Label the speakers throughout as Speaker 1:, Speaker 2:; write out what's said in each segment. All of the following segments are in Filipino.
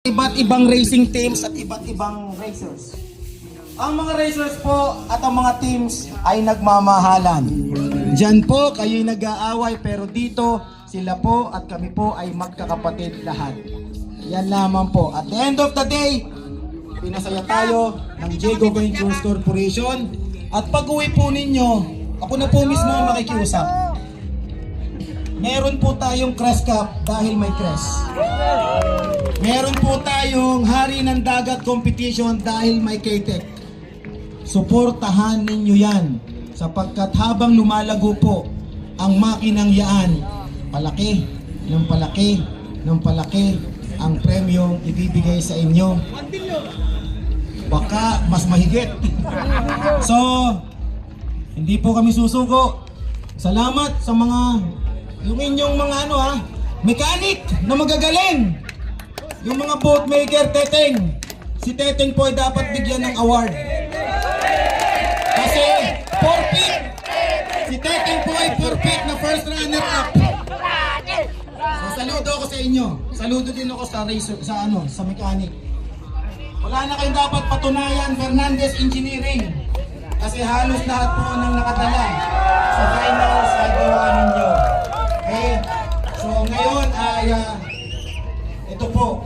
Speaker 1: Iba't ibang racing teams at iba't ibang racers. Ang mga racers po at ang mga teams ay nagmamahalan. Diyan po kayo'y nag-aaway pero dito sila po at kami po ay magkakapatid lahat. Yan lamang po. At the end of the day, pinasaya tayo ng Jago Ventures Corporation. At pag-uwi po ninyo, ako na po mismo ang makikiusap. Meron po tayong Crest Cup dahil may Crest. Meron po tayong Hari ng Dagat Competition dahil may KTEC. Suportahan ninyo yan sapagkat habang lumalago po ang makinang yaan, palaki ng palaki ng palaki ang premyong ibibigay sa inyo. Baka mas mahigit. So, hindi po kami susuko. Salamat sa mga yung inyong mga mechanic na magagaling. Yung mga boatmaker, Teteng. Si Teteng po ay dapat bigyan ng award. Kasi forfeit. Si Teteng po ay forfeit na first runner-up. So, saludo ako sa inyo. Saludo din ako sa racer, sa mechanic. Wala na kayong dapat patunayan, Fernandez Engineering. Kasi halos lahat po nang nakadala sa finals ay gawa ninyo. Okay? So ngayon ay ito po,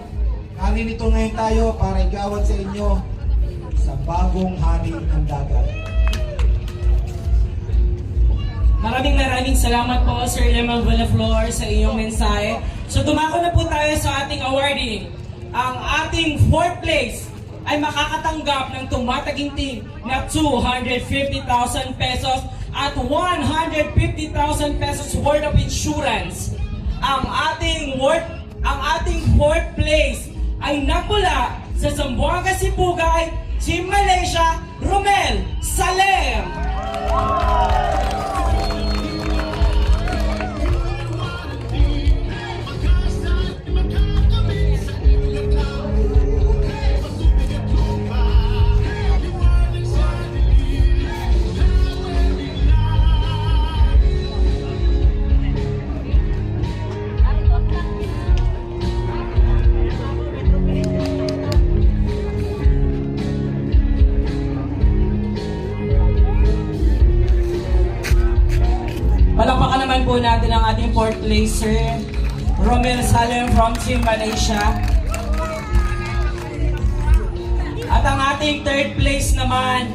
Speaker 1: narinito ngayon tayo para igawad sa inyo sa bagong hari ng dagat.
Speaker 2: Maraming salamat po Sir Lemang Villaflor sa inyong mensahe. So dumako na po tayo sa ating awarding. Ang ating 4th place ay makakatanggap ng tumataginting na 250,000 pesos at 150,000 pesos worth of insurance. Ang ating 4th place ay nagmula sa Zamboanga Sibugay, Team Malaysia, Romel Salem. Palakpakan naman po natin ang ating 4th placer, Romel Salem from Team Malaysia. At ang ating 3rd place naman,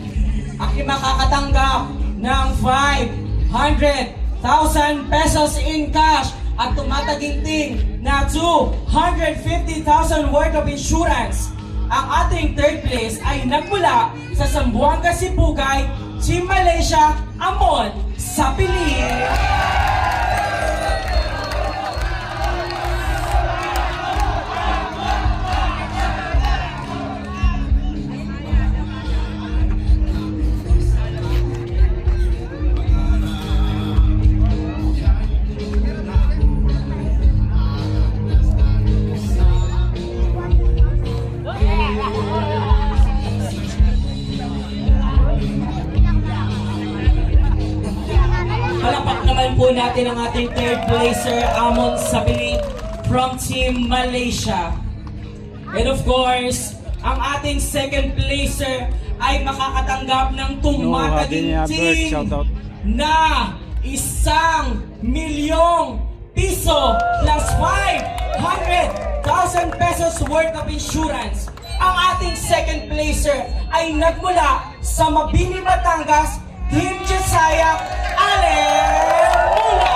Speaker 2: ang makakatanggap ng 500,000 pesos in cash at tumataginting na 250,000 worth of insurance. Ang ating 3rd place ay nagmula sa Zamboanga Sibugay, Team Malaysia, Amon Sapili. Palakpak naman po natin ang ating 3rd placer, Amon Sapili from Team Malaysia. And of course, ang ating 2nd placer ay makakatanggap ng tumataginting na 1,000,000 piso plus 500,000 pesos worth of insurance. Ang ating 2nd placer ay nagmula sa Mabini, Batangas, Team Josiah Alemula.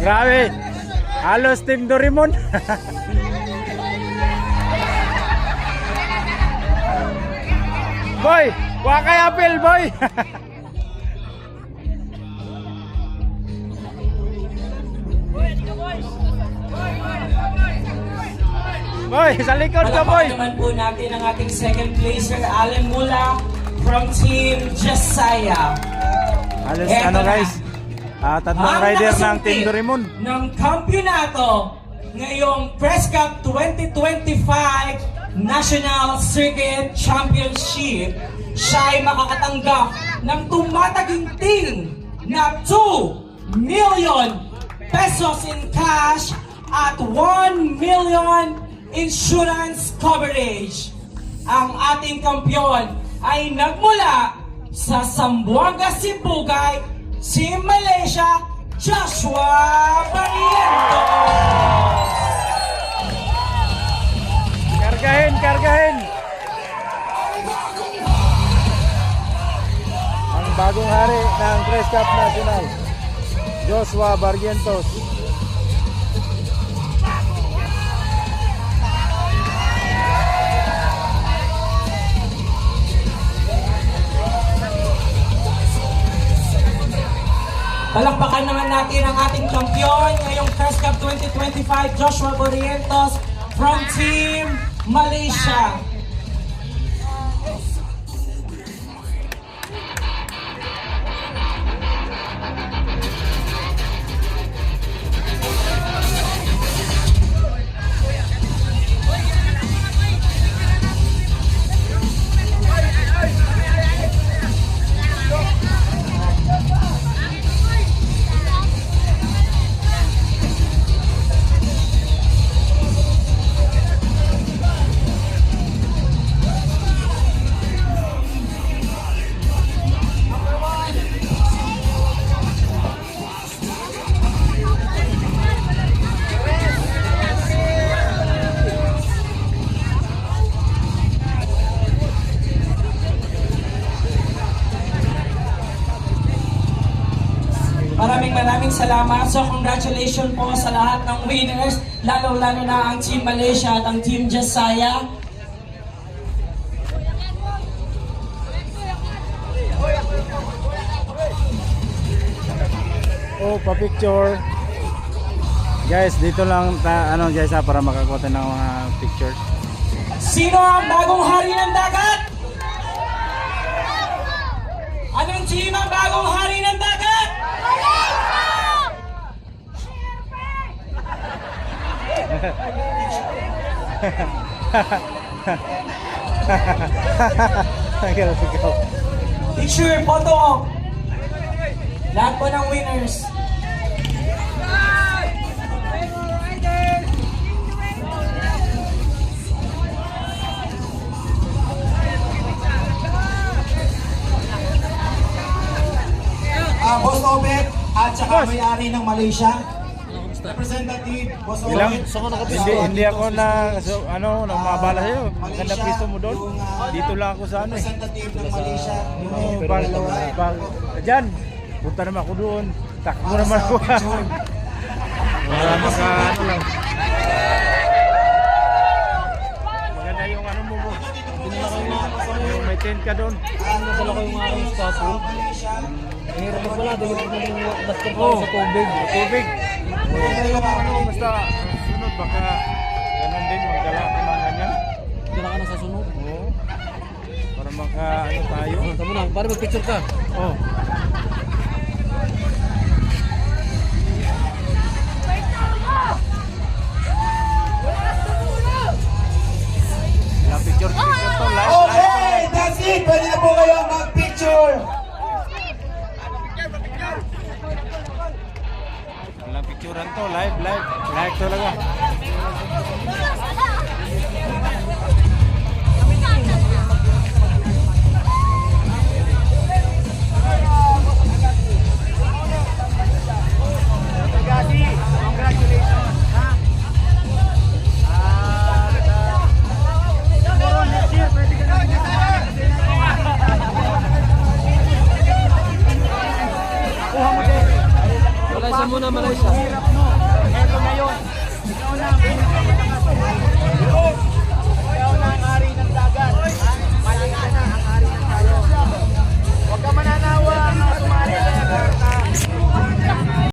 Speaker 3: Grabe, halos Team Doraemon. Boy, kuha kay apel, boy. Boy, sa likod ka, boy.
Speaker 2: Palakpakan naman po natin ang ating 2nd placer, Alemula from Team Josiah.
Speaker 3: Halos
Speaker 2: Eto
Speaker 3: guys, tatlong rider ng Team
Speaker 2: nakasungkit
Speaker 3: Doraemon.
Speaker 2: ng kampyonato ngayong Press Cup 2025 National Circuit Championship. siya ay makakatanggap ng tumataginting na 2 million pesos in cash at 1 million insurance coverage. Ang ating kampiyon ay nagmula sa Zamboanga, Sibugay, Team Malaysia, Joshua Barrientos.
Speaker 3: Kargahin, kargahin. Ang bagong hari ng Press Cup National, Joshua Barrientos.
Speaker 2: Palakpakan naman natin ang ating kampiyon ngayong Press Cup 2025, Joshua Barrientos from Team Malaysia. Maraming salamat. So congratulations po sa lahat ng winners, lalo-lalo na ang Team Malaysia at ang Team Josiah.
Speaker 3: Oh, pa-picture. Guys, dito lang guys para makakuha tayo ng mga pictures.
Speaker 2: Sino ang bagong hari ng dagat? Anong team ang bagong hari ng dagat? Picture, photo. Lahat po ng winners.
Speaker 1: Boss Obet at saka may-ari ng Malaysia. Representative, Boss
Speaker 3: Bilang,
Speaker 1: Obet.
Speaker 3: hindi ako namabala sa'yo. Maganda pisto mo doon. Dito lang ako sa
Speaker 1: Representative ng Malaysia.
Speaker 3: Diyan, punta naman ako doon. Takbo naman ako. Wala maka lang. Maganda yung mo mo. Yung may tent ka doon.
Speaker 4: Dala ko yung aking statue. Mahirap na pala, dahil ko nang basket ko sa tubig.
Speaker 3: Tubig. Basta sunod baka ganun din magdala ka ng ganyan.
Speaker 4: Dala ka na sa sunod.
Speaker 3: Oo. Para tayo.
Speaker 4: Tama na, para mag-picture ka.
Speaker 3: Oh. Picture to live.
Speaker 1: Okay, that's it. Pwede na po kayo mag-picture.
Speaker 3: Walang picturean to, live talaga.
Speaker 4: Malaysia muna, Malaysia.
Speaker 3: Ito na yun.